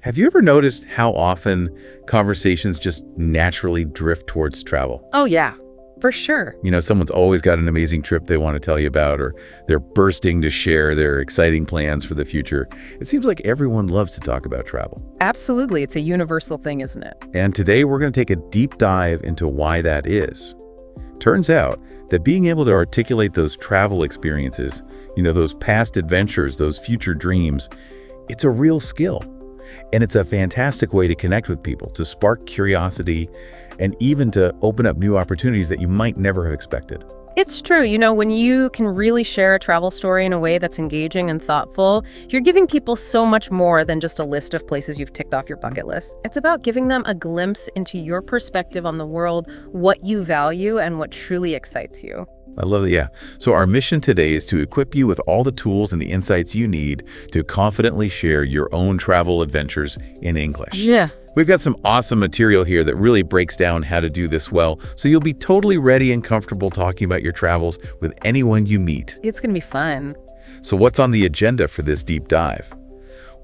Have you ever noticed how often conversations just naturally drift towards travel? Oh, yeah, for sure. Someone's always got an amazing trip they want to tell you about, or they're bursting to share their exciting plans for the future. It seems like everyone loves to talk about travel. Absolutely. It's a universal thing, isn't it? And today we're going to take a deep dive into why that is. Turns out that being able to articulate those travel experiences, those past adventures, those future dreams, it's a real skill. And it's a fantastic way to connect with people, to spark curiosity, and even to open up new opportunities that you might never have expected. It's true. When you can really share a travel story in a way that's engaging and thoughtful, you're giving people so much more than just a list of places you've ticked off your bucket list. It's about giving them a glimpse into your perspective on the world, what you value, and what truly excites you. I love that, yeah. So our mission today is to equip you with all the tools and the insights you need to confidently share your own travel adventures in English. Yeah. We've got some awesome material here that really breaks down how to do this well, so you'll be totally ready and comfortable talking about your travels with anyone you meet. It's going to be fun. So what's on the agenda for this deep dive?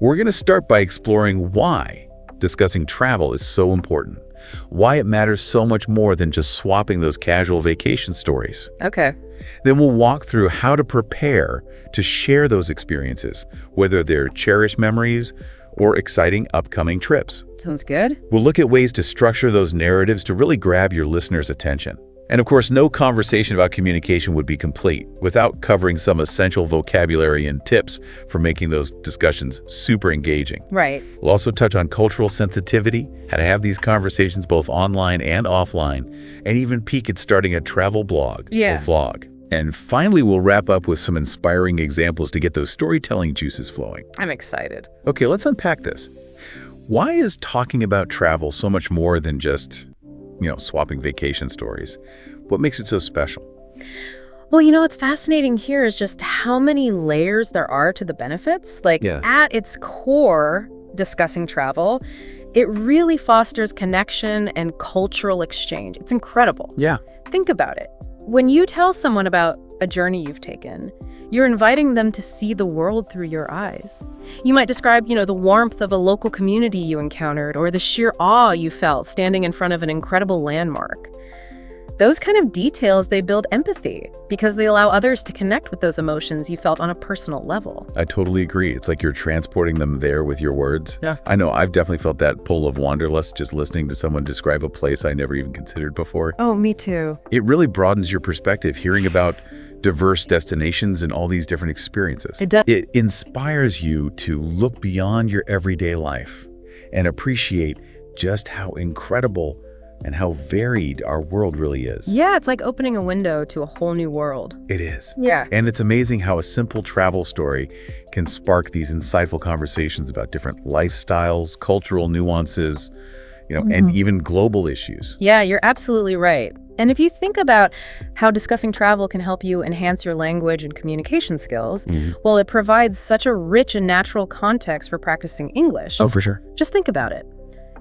We're going to start by exploring why discussing travel is so important. Why it matters so much more than just swapping those casual vacation stories. Okay. Then we'll walk through how to prepare to share those experiences, whether they're cherished memories or exciting upcoming trips. Sounds good. We'll look at ways to structure those narratives to really grab your listeners' attention. And of course, no conversation about communication would be complete without covering some essential vocabulary and tips for making those discussions super engaging. Right. We'll also touch on cultural sensitivity, how to have these conversations both online and offline, and even peek at starting a travel blog or vlog. And finally, we'll wrap up with some inspiring examples to get those storytelling juices flowing. I'm excited. Okay, let's unpack this. Why is talking about travel so much more than just swapping vacation stories? What makes it so special? Well, what's fascinating here is just how many layers there are to the benefits. At its core, discussing travel, it really fosters connection and cultural exchange. It's incredible. Yeah. Think about it. When you tell someone about a journey you've taken, you're inviting them to see the world through your eyes. You might describe, the warmth of a local community you encountered or the sheer awe you felt standing in front of an incredible landmark. Those kind of details, they build empathy because they allow others to connect with those emotions you felt on a personal level. I totally agree. It's like you're transporting them there with your words. Yeah. I know I've definitely felt that pull of wanderlust just listening to someone describe a place I never even considered before. Oh, me too. It really broadens your perspective, hearing about diverse destinations and all these different experiences. It does. It inspires you to look beyond your everyday life and appreciate just how incredible and how varied our world really is. Yeah, it's like opening a window to a whole new world. It is. Yeah. And it's amazing how a simple travel story can spark these insightful conversations about different lifestyles, cultural nuances, and even global issues. Yeah, you're absolutely right. And if you think about how discussing travel can help you enhance your language and communication skills, well, it provides such a rich and natural context for practicing English. Oh, for sure. Just think about it.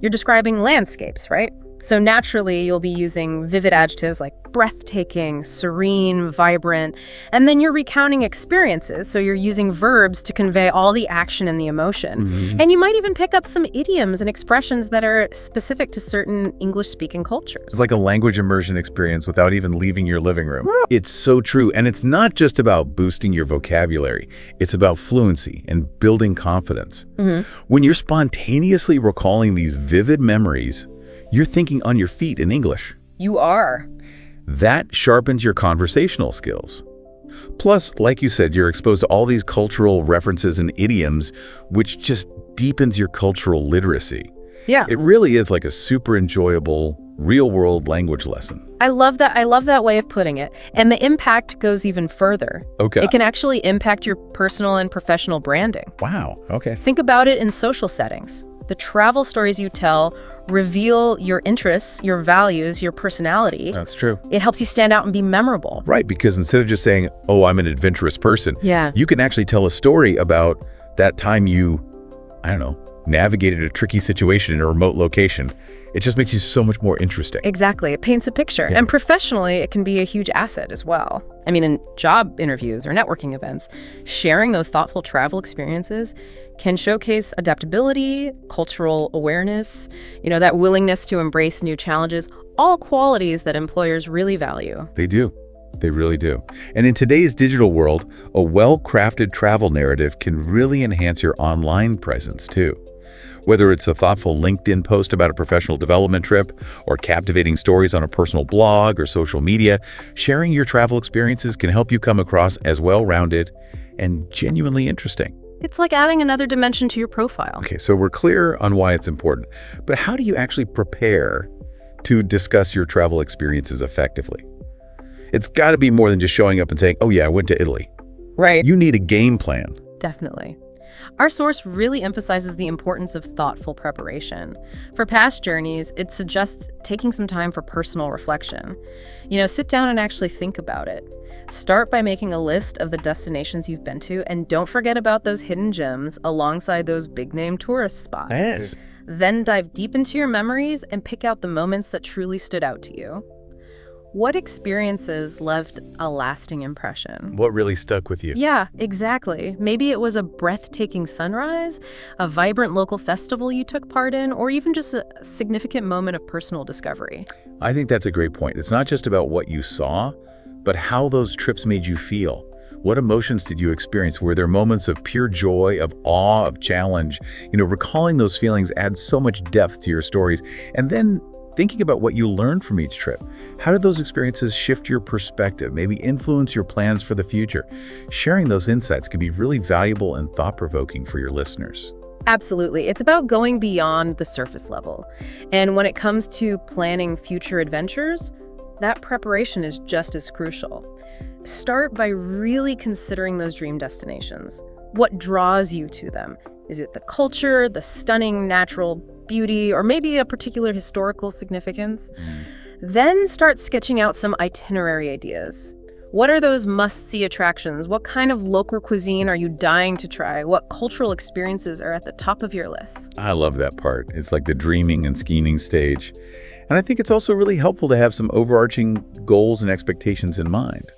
You're describing landscapes, right? So naturally, you'll be using vivid adjectives like breathtaking, serene, vibrant, and then you're recounting experiences, so you're using verbs to convey all the action and the emotion. And you might even pick up some idioms and expressions that are specific to certain English-speaking cultures. It's like a language immersion experience without even leaving your living room. It's so true. And it's not just about boosting your vocabulary. It's about fluency and building confidence. When you're spontaneously recalling these vivid memories, you're thinking on your feet in English. You are. That sharpens your conversational skills. Plus, like you said, you're exposed to all these cultural references and idioms, which just deepens your cultural literacy. Yeah. It really is like a super enjoyable, real-world language lesson. I love that. I love that way of putting it. And the impact goes even further. Okay. It can actually impact your personal and professional branding. Wow. Okay. Think about it in social settings. The travel stories you tell reveal your interests, your values, your personality. That's true. It helps you stand out and be memorable. Right, because instead of just saying, oh, I'm an adventurous person, you can actually tell a story about that time you, navigated a tricky situation in a remote location. It just makes you so much more interesting. Exactly. It paints a picture. Yeah. And professionally, it can be a huge asset as well. I mean, in job interviews or networking events, sharing those thoughtful travel experiences can showcase adaptability, cultural awareness, that willingness to embrace new challenges, all qualities that employers really value. They do. They really do. And in today's digital world, a well-crafted travel narrative can really enhance your online presence too. Whether it's a thoughtful LinkedIn post about a professional development trip or captivating stories on a personal blog or social media, sharing your travel experiences can help you come across as well-rounded and genuinely interesting. It's like adding another dimension to your profile. Okay, so we're clear on why it's important, but how do you actually prepare to discuss your travel experiences effectively? It's got to be more than just showing up and saying, oh yeah, I went to Italy. Right. You need a game plan. Definitely. Our source really emphasizes the importance of thoughtful preparation. For past journeys, it suggests taking some time for personal reflection. Sit down and actually think about it. Start by making a list of the destinations you've been to, and don't forget about those hidden gems alongside those big-name tourist spots. Yes. Then dive deep into your memories and pick out the moments that truly stood out to you. What experiences left a lasting impression? What really stuck with you? Yeah, exactly. Maybe it was a breathtaking sunrise, a vibrant local festival you took part in, or even just a significant moment of personal discovery. I think that's a great point. It's not just about what you saw, but how those trips made you feel. What emotions did you experience? Were there moments of pure joy, of awe, of challenge? Recalling those feelings adds so much depth to your stories. And then thinking about what you learned from each trip. How did those experiences shift your perspective, maybe influence your plans for the future? Sharing those insights can be really valuable and thought-provoking for your listeners. Absolutely. It's about going beyond the surface level. And when it comes to planning future adventures, that preparation is just as crucial. Start by really considering those dream destinations. What draws you to them? Is it the culture, the stunning natural beauty, or maybe a particular historical significance? Then start sketching out some itinerary ideas. What are those must-see attractions? What kind of local cuisine are you dying to try? What cultural experiences are at the top of your list? I love that part. It's like the dreaming and scheming stage. And I think it's also really helpful to have some overarching goals and expectations in mind.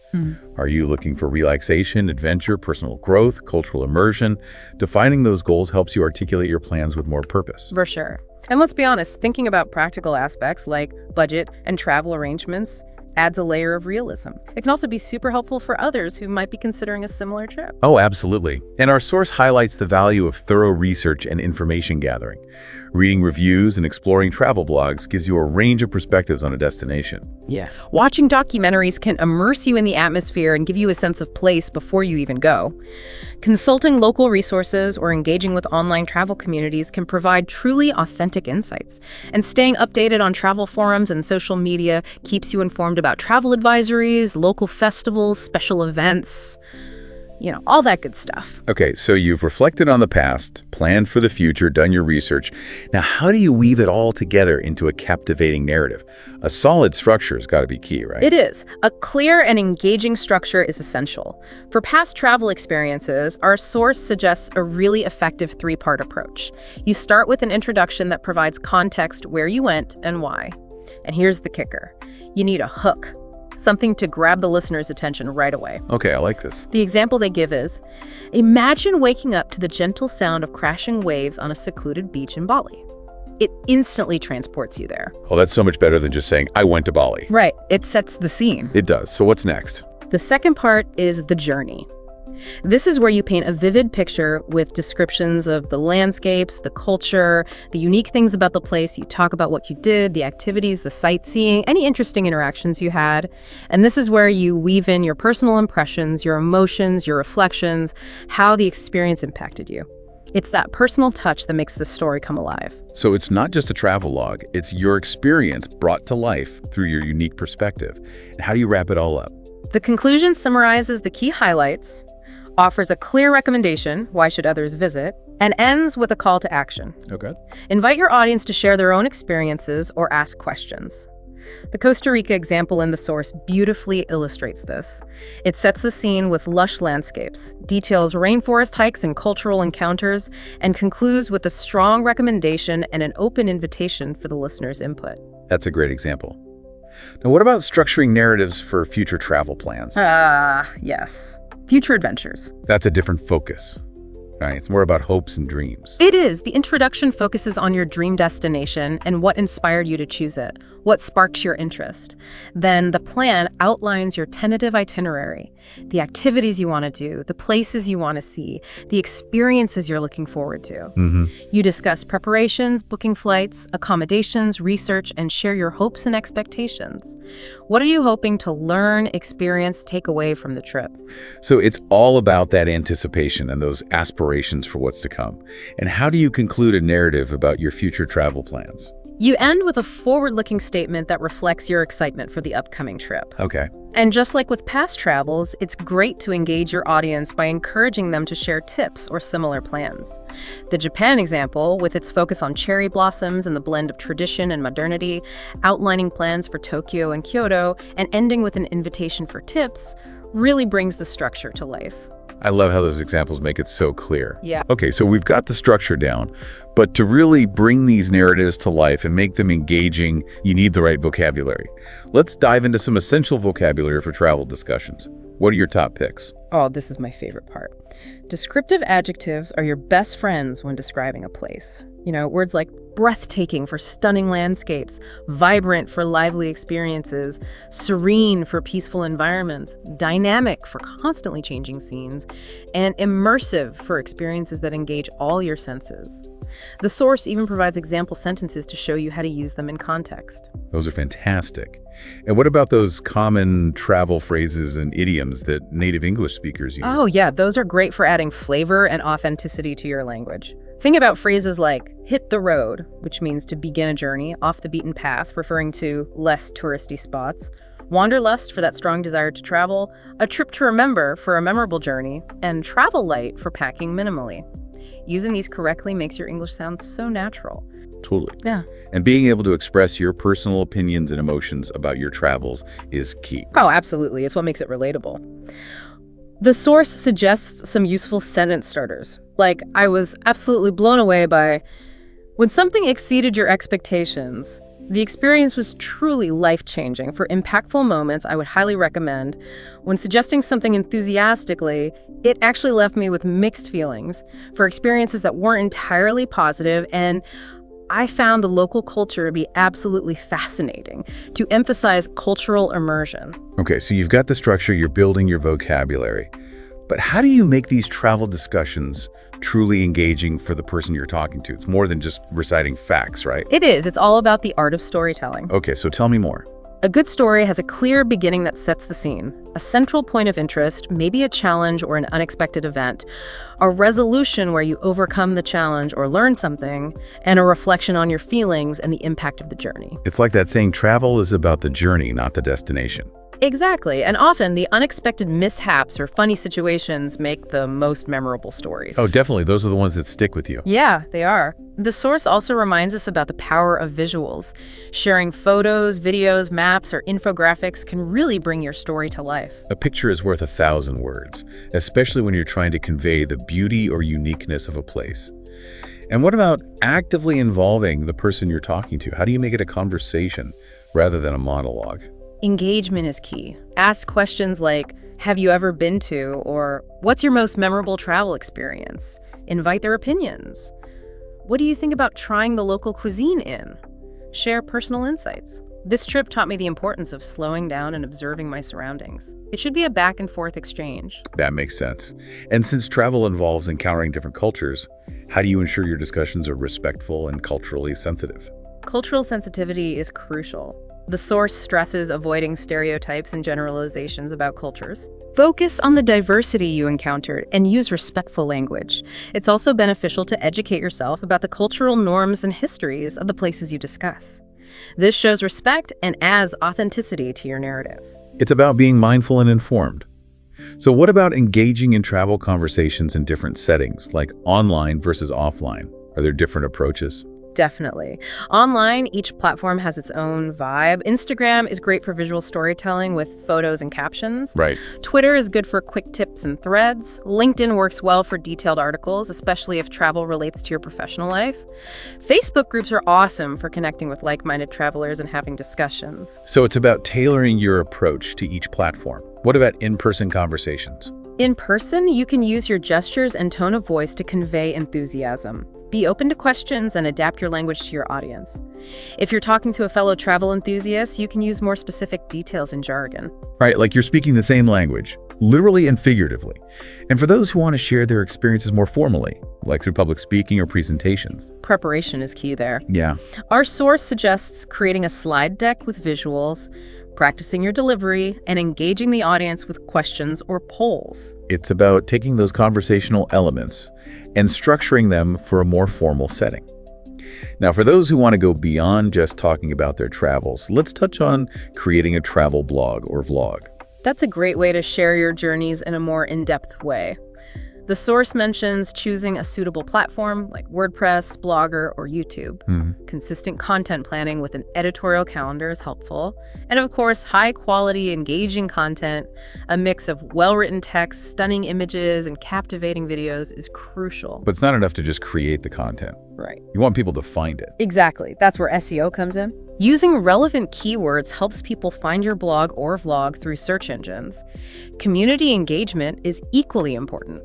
Are you looking for relaxation, adventure, personal growth, cultural immersion? Defining those goals helps you articulate your plans with more purpose. For sure. And let's be honest, thinking about practical aspects like budget and travel arrangements adds a layer of realism. It can also be super helpful for others who might be considering a similar trip. Oh, absolutely. And our source highlights the value of thorough research and information gathering. Reading reviews and exploring travel blogs gives you a range of perspectives on a destination. Yeah. Watching documentaries can immerse you in the atmosphere and give you a sense of place before you even go. Consulting local resources or engaging with online travel communities can provide truly authentic insights. And staying updated on travel forums and social media keeps you informed about travel advisories, local festivals, special events, all that good stuff. Okay, so you've reflected on the past, planned for the future, done your research. Now, how do you weave it all together into a captivating narrative? A solid structure has got to be key, right? It is. A clear and engaging structure is essential. For past travel experiences, our source suggests a really effective three-part approach. You start with an introduction that provides context where you went and why. And here's the kicker. You need a hook. Something to grab the listener's attention right away. Okay, I like this. The example they give is, imagine waking up to the gentle sound of crashing waves on a secluded beach in Bali. It instantly transports you there. Oh, that's so much better than just saying, I went to Bali. Right. It sets the scene. It does. So what's next? The second part is the journey. This is where you paint a vivid picture with descriptions of the landscapes, the culture, the unique things about the place. You talk about what you did, the activities, the sightseeing, any interesting interactions you had. And this is where you weave in your personal impressions, your emotions, your reflections, how the experience impacted you. It's that personal touch that makes the story come alive. So it's not just a travel log, it's your experience brought to life through your unique perspective. And how do you wrap it all up? The conclusion summarizes the key highlights, offers a clear recommendation, why should others visit, and ends with a call to action. Okay. Invite your audience to share their own experiences or ask questions. The Costa Rica example in the source beautifully illustrates this. It sets the scene with lush landscapes, details rainforest hikes and cultural encounters, and concludes with a strong recommendation and an open invitation for the listener's input. That's a great example. Now, what about structuring narratives for future travel plans? Yes. Future adventures. That's a different focus. Right? It's more about hopes and dreams. It is. The introduction focuses on your dream destination and what inspired you to choose it, what sparks your interest. Then the plan outlines your tentative itinerary, the activities you want to do, the places you want to see, the experiences you're looking forward to. You discuss preparations, booking flights, accommodations, research, and share your hopes and expectations. What are you hoping to learn, experience, take away from the trip? So it's all about that anticipation and those aspirations for what's to come. And how do you conclude a narrative about your future travel plans? You end with a forward-looking statement that reflects your excitement for the upcoming trip. Okay. And just like with past travels, it's great to engage your audience by encouraging them to share tips or similar plans. The Japan example, with its focus on cherry blossoms and the blend of tradition and modernity, outlining plans for Tokyo and Kyoto, and ending with an invitation for tips, really brings the structure to life. I love how those examples make it so clear. Yeah. Okay, so we've got the structure down, but to really bring these narratives to life and make them engaging, you need the right vocabulary. Let's dive into some essential vocabulary for travel discussions. What are your top picks? Oh, this is my favorite part. Descriptive adjectives are your best friends when describing a place. Words like breathtaking for stunning landscapes, vibrant for lively experiences, serene for peaceful environments, dynamic for constantly changing scenes, and immersive for experiences that engage all your senses. The source even provides example sentences to show you how to use them in context. Those are fantastic. And what about those common travel phrases and idioms that native English speakers use? Oh, yeah, those are great for adding flavor and authenticity to your language. Think about phrases like hit the road, which means to begin a journey off the beaten path, referring to less touristy spots, wanderlust for that strong desire to travel, a trip to remember for a memorable journey, and travel light for packing minimally. Using these correctly makes your English sound so natural. Totally. Yeah. And being able to express your personal opinions and emotions about your travels is key. Oh, absolutely. It's what makes it relatable. The source suggests some useful sentence starters, like, I was absolutely blown away by, when something exceeded your expectations, the experience was truly life-changing. For impactful moments, I would highly recommend. When suggesting something enthusiastically, it actually left me with mixed feelings for experiences that weren't entirely positive, and I found the local culture to be absolutely fascinating, to emphasize cultural immersion. Okay, so you've got the structure, you're building your vocabulary. But how do you make these travel discussions truly engaging for the person you're talking to? It's more than just reciting facts, right? It is. It's all about the art of storytelling. Okay, so tell me more. A good story has a clear beginning that sets the scene, a central point of interest, maybe a challenge or an unexpected event, a resolution where you overcome the challenge or learn something, and a reflection on your feelings and the impact of the journey. It's like that saying, travel is about the journey, not the destination. Exactly, and often the unexpected mishaps or funny situations make the most memorable stories. Oh, definitely. Those are the ones that stick with you. Yeah, they are. The source also reminds us about the power of visuals. Sharing photos, videos, maps, or infographics can really bring your story to life. A picture is worth 1,000 words, especially when you're trying to convey the beauty or uniqueness of a place. And what about actively involving the person you're talking to? How do you make it a conversation rather than a monologue? Engagement is key. Ask questions like, have you ever been to, or what's your most memorable travel experience? Invite their opinions. What do you think about trying the local cuisine in? Share personal insights. This trip taught me the importance of slowing down and observing my surroundings. It should be a back and forth exchange. That makes sense. And since travel involves encountering different cultures, how do you ensure your discussions are respectful and culturally sensitive? Cultural sensitivity is crucial. The source stresses avoiding stereotypes and generalizations about cultures. Focus on the diversity you encountered and use respectful language. It's also beneficial to educate yourself about the cultural norms and histories of the places you discuss. This shows respect and adds authenticity to your narrative. It's about being mindful and informed. So what about engaging in travel conversations in different settings, like online versus offline? Are there different approaches? Definitely. Online, each platform has its own vibe. Instagram is great for visual storytelling with photos and captions. Right. Twitter is good for quick tips and threads. LinkedIn works well for detailed articles, especially if travel relates to your professional life. Facebook groups are awesome for connecting with like-minded travelers and having discussions. So it's about tailoring your approach to each platform. What about in-person conversations? In person, you can use your gestures and tone of voice to convey enthusiasm. Be open to questions and adapt your language to your audience. If you're talking to a fellow travel enthusiast, you can use more specific details and jargon. Right, like you're speaking the same language, literally and figuratively. And for those who want to share their experiences more formally, like through public speaking or presentations. Preparation is key there. Yeah. Our source suggests creating a slide deck with visuals, practicing your delivery, and engaging the audience with questions or polls. It's about taking those conversational elements and structuring them for a more formal setting. Now, for those who want to go beyond just talking about their travels, let's touch on creating a travel blog or vlog. That's a great way to share your journeys in a more in-depth way. The source mentions choosing a suitable platform like WordPress, Blogger, or YouTube. Consistent content planning with an editorial calendar is helpful. And of course, high-quality, engaging content, a mix of well-written text, stunning images, and captivating videos is crucial. But it's not enough to just create the content. Right. You want people to find it. Exactly. That's where SEO comes in. Using relevant keywords helps people find your blog or vlog through search engines. Community engagement is equally important.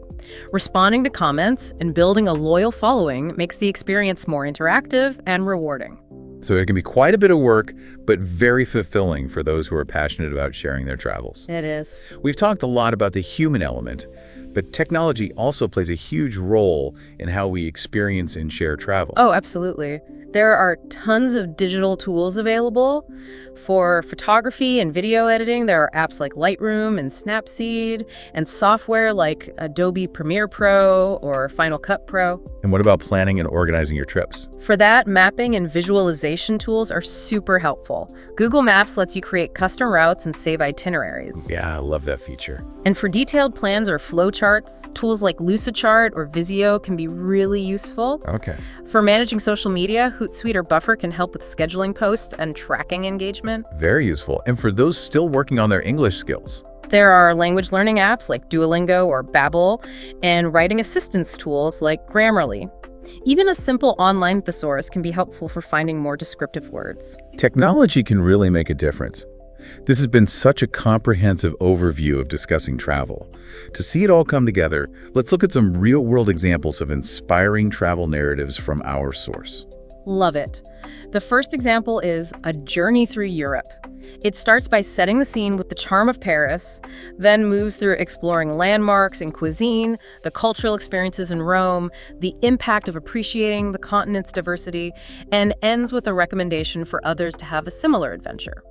Responding to comments and building a loyal following makes the experience more interactive and rewarding. So it can be quite a bit of work, but very fulfilling for those who are passionate about sharing their travels. It is. We've talked a lot about the human element, but technology also plays a huge role in how we experience and share travel. Oh, absolutely. There are tons of digital tools available. For photography and video editing, there are apps like Lightroom and Snapseed, and software like Adobe Premiere Pro or Final Cut Pro. And what about planning and organizing your trips? For that, mapping and visualization tools are super helpful. Google Maps lets you create custom routes and save itineraries. Yeah, I love that feature. And for detailed plans or flowcharts, tools like Lucidchart or Visio can be really useful. Okay. For managing social media, Hootsuite or Buffer can help with scheduling posts and tracking engagement. Very useful. And for those still working on their English skills, there are language learning apps like Duolingo or Babbel, and writing assistance tools like Grammarly. Even a simple online thesaurus can be helpful for finding more descriptive words. technology can really make a difference. This has been such a comprehensive overview of discussing travel. To see it all come together, let's look at some real-world examples of inspiring travel narratives from our source. Love it. The first example is A Journey Through Europe. It starts by setting the scene with the charm of Paris, then moves through exploring landmarks and cuisine, the cultural experiences in Rome, the impact of appreciating the continent's diversity, and ends with a recommendation for others to have a similar adventure.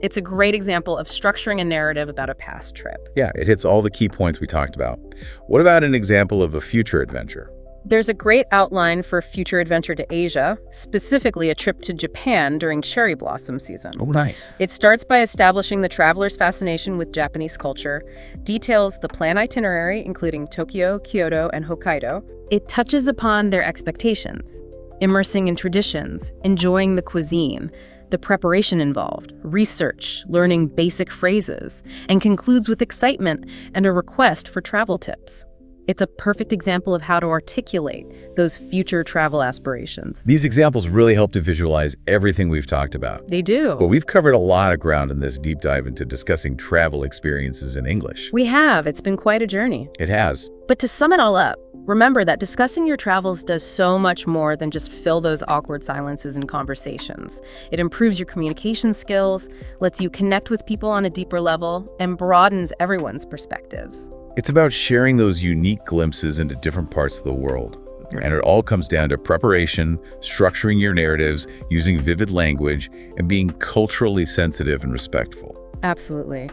It's a great example of structuring a narrative about a past trip. Yeah, it hits all the key points we talked about. What about an example of a future adventure? There's a great outline for a future adventure to Asia, specifically a trip to Japan during cherry blossom season. Oh, nice. It starts by establishing the traveler's fascination with Japanese culture, details the planned itinerary, including Tokyo, Kyoto, and Hokkaido. It touches upon their expectations, immersing in traditions, enjoying the cuisine, the preparation involved, research, learning basic phrases, and concludes with excitement and a request for travel tips. It's a perfect example of how to articulate those future travel aspirations. These examples really help to visualize everything we've talked about. They do. Well, we've covered a lot of ground in this deep dive into discussing travel experiences in English. We have. It's been quite a journey. It has. But to sum it all up, remember that discussing your travels does so much more than just fill those awkward silences in conversations. It improves your communication skills, lets you connect with people on a deeper level, and broadens everyone's perspectives. It's about sharing those unique glimpses into different parts of the world. And it all comes down to preparation, structuring your narratives, using vivid language, and being culturally sensitive and respectful. Absolutely.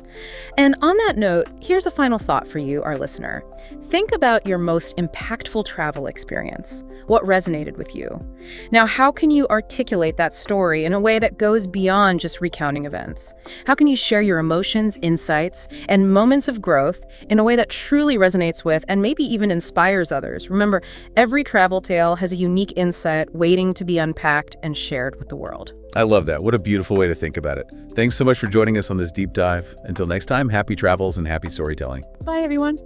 And on that note, here's a final thought for you, our listener. Think about your most impactful travel experience. What resonated with you? Now, how can you articulate that story in a way that goes beyond just recounting events? How can you share your emotions, insights, and moments of growth in a way that truly resonates with and maybe even inspires others? Remember, every travel tale has a unique insight waiting to be unpacked and shared with the world. I love that. What a beautiful way to think about it. Thanks so much for joining us on this deep dive. Until next time, happy travels and happy storytelling. Bye, everyone.